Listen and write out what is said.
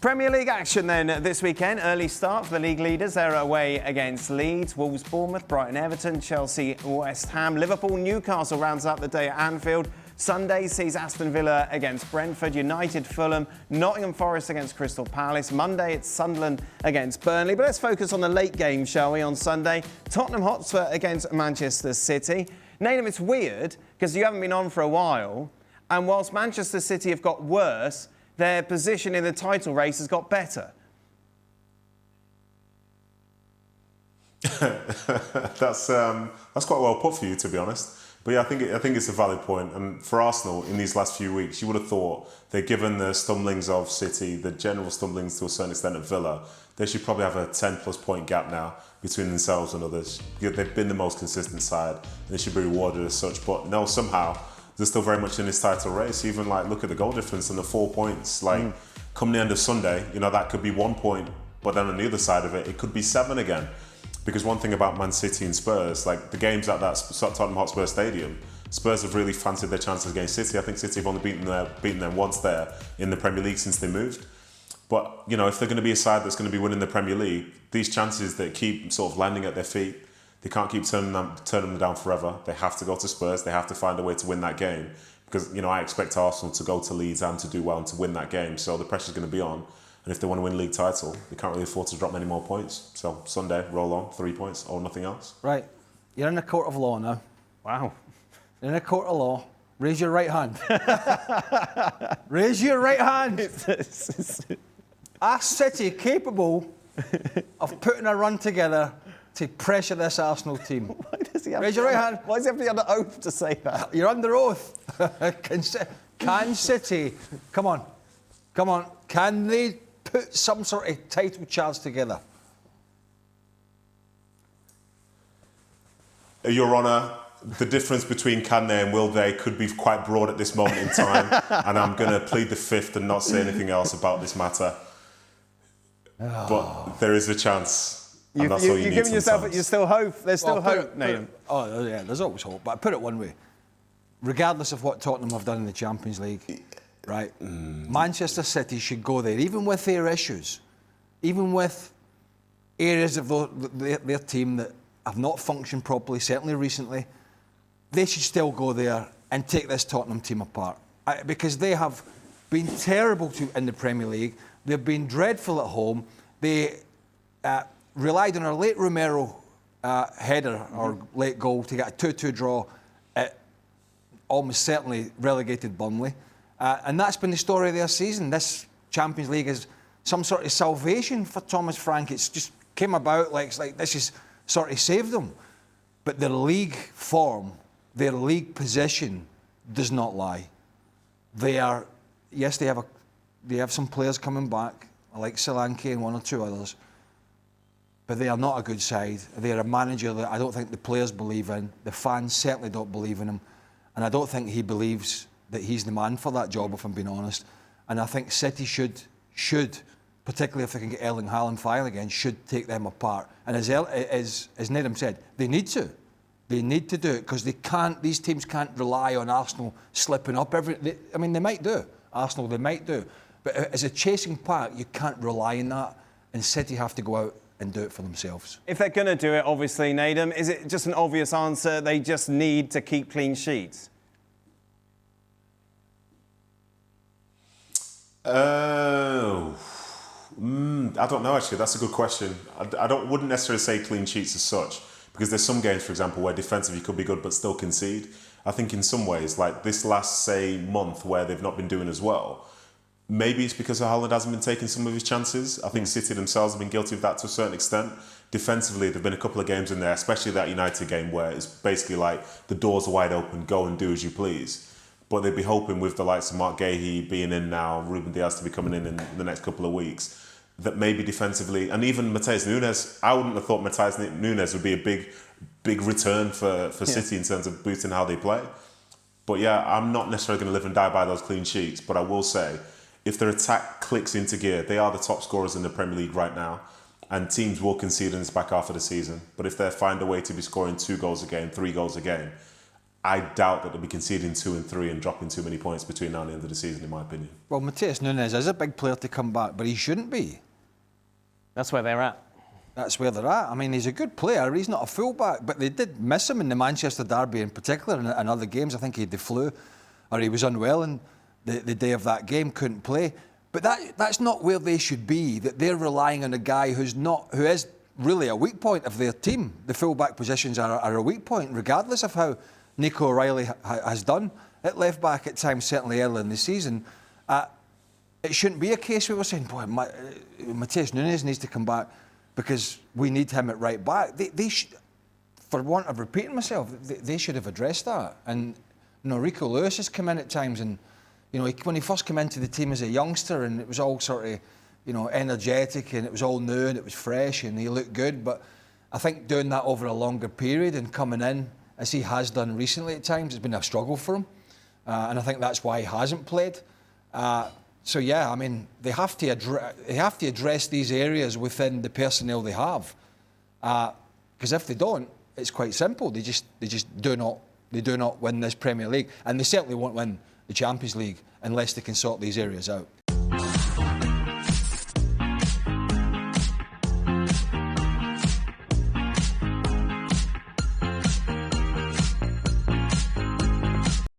Premier League action then this weekend. Early start for the league leaders. They're away against Leeds, Wolves, Bournemouth, Brighton, Everton, Chelsea, West Ham. Liverpool, Newcastle rounds up the day at Anfield. Sunday sees Aston Villa against Brentford, United, Fulham, Nottingham Forest against Crystal Palace. Monday it's Sunderland against Burnley. But let's focus on the late game, shall we, on Sunday. Tottenham Hotspur against Manchester City. Nedum, it's weird because you haven't been on for a while. And whilst Manchester City have got worse, their position in the title race has got better. That's quite well put for you, to be honest. But yeah, I think it's a valid point. And for Arsenal, in these last few weeks, you would have thought that given the stumblings of City, the general stumblings to a certain extent of Villa, they should probably have a 10-plus point gap now between themselves and others. They've been the most consistent side, and they should be rewarded as such. But no, somehow they're still very much in this title race. Even look at the goal difference and the 4 points. Come the end of Sunday, that could be 1 point, but then on the other side of it, it could be 7 again. Because one thing about Man City and Spurs, the games at that Tottenham Hotspur Stadium, Spurs have really fancied their chances against City. I think City have only beaten them once there in the Premier League since they moved. But, if they're going to be a side that's going to be winning the Premier League, these chances that keep sort of landing at their feet, they can't keep turning them down forever. They have to go to Spurs. They have to find a way to win that game. Because, I expect Arsenal to go to Leeds and to do well and to win that game. So the pressure's going to be on. And if they want to win league title, they can't really afford to drop many more points. So Sunday, roll on, 3 points or nothing else. Right. You're in a court of law now. Wow. You're in a court of law. Raise your right hand. Raise your right hand. Are City capable of putting a run together to pressure this Arsenal team? Why does he have Raise your right hand. Why does he have to be under oath to say that? You're under oath. Can City, come on, can they put some sort of title chance together? Your Honour, the difference between can they and will they could be quite broad at this moment in time, and I'm going to plead the fifth and not say anything else about this matter. But there is a chance. And that's all you you're need giving yourself, sometimes. you're still hope. There's still hope, Nedum. Oh, yeah, there's always hope. But I put it one way. Regardless of what Tottenham have done in the Champions League, right, Manchester City should go there, even with their issues, even with areas of their team that have not functioned properly, certainly recently. They should still go there and take this Tottenham team apart. Because they have been terrible in the Premier League. They've been dreadful at home. They relied on a late Romero header or late goal to get a 2-2 draw at almost certainly relegated Burnley. And that's been the story of their season. This Champions League is some sort of salvation for Thomas Frank. It's just came about it's like this has sort of saved them. But their league form, their league position does not lie. They are, yes, they have some players coming back, like Solanke and one or two others, but they are not a good side. They are a manager that I don't think the players believe in. The fans certainly don't believe in him. And I don't think he believes that he's the man for that job, if I'm being honest. And I think City should, particularly if they can get Erling Haaland firing again, should take them apart. And as Nedum said, they need to. They need to do it because these teams can't rely on Arsenal slipping up they might do. Arsenal, they might do. But as a chasing pack, you can't rely on that. And City have to go out and do it for themselves. If they're going to do it, obviously, Nedum, is it just an obvious answer? They just need to keep clean sheets? I don't know, actually. That's a good question. I wouldn't necessarily say clean sheets as such, because there's some games, for example, where defensively you could be good but still concede. I think in some ways, like this last, say, month where they've not been doing as well, maybe it's because Haaland hasn't been taking some of his chances. I think City themselves have been guilty of that to a certain extent. Defensively, there have been a couple of games in there, especially that United game, where it's basically like the doors are wide open, go and do as you please. But they'd be hoping with the likes of Mark Gahey being in now, Ruben Diaz to be coming in the next couple of weeks, that maybe defensively, and even Matheus Nunes, I wouldn't have thought Matheus Nunes would be a big return for City in terms of boosting how they play. But yeah, I'm not necessarily going to live and die by those clean sheets, but I will say, if their attack clicks into gear, they are the top scorers in the Premier League right now, and teams will concede in this back half of the season. But if they find a way to be scoring 2 goals a game, 3 goals a game, I doubt that they'll be conceding 2 and 3 and dropping too many points between now and the end of the season, in my opinion. Well, Matheus Nunes is a big player to come back, but he shouldn't be. That's where they're at. That's where they're at. I mean, he's a good player. He's not a fullback, but they did miss him in the Manchester derby in particular, and other games. I think he had the flu, or he was unwell, and the day of that game couldn't play. But that's not where they should be. That they're relying on a guy who is really a weak point of their team. The fullback positions are a weak point, regardless of how Nico O'Reilly has done at left back at times, certainly early in the season. It shouldn't be a case where we're saying, boy, Matheus Nunes needs to come back because we need him at right back. They should, for want of repeating myself, they should have addressed that. And Rico Lewis has come in at times, and when he first came into the team as a youngster, and it was all sort of energetic, and it was all new and it was fresh, and he looked good. But I think doing that over a longer period and coming in as he has done recently at times has been a struggle for him, and I think that's why he hasn't played. So yeah, I mean, they have to address these areas within the personnel they have, because if they don't, it's quite simple. They just do not win this Premier League, and they certainly won't win the Champions League unless they can sort these areas out.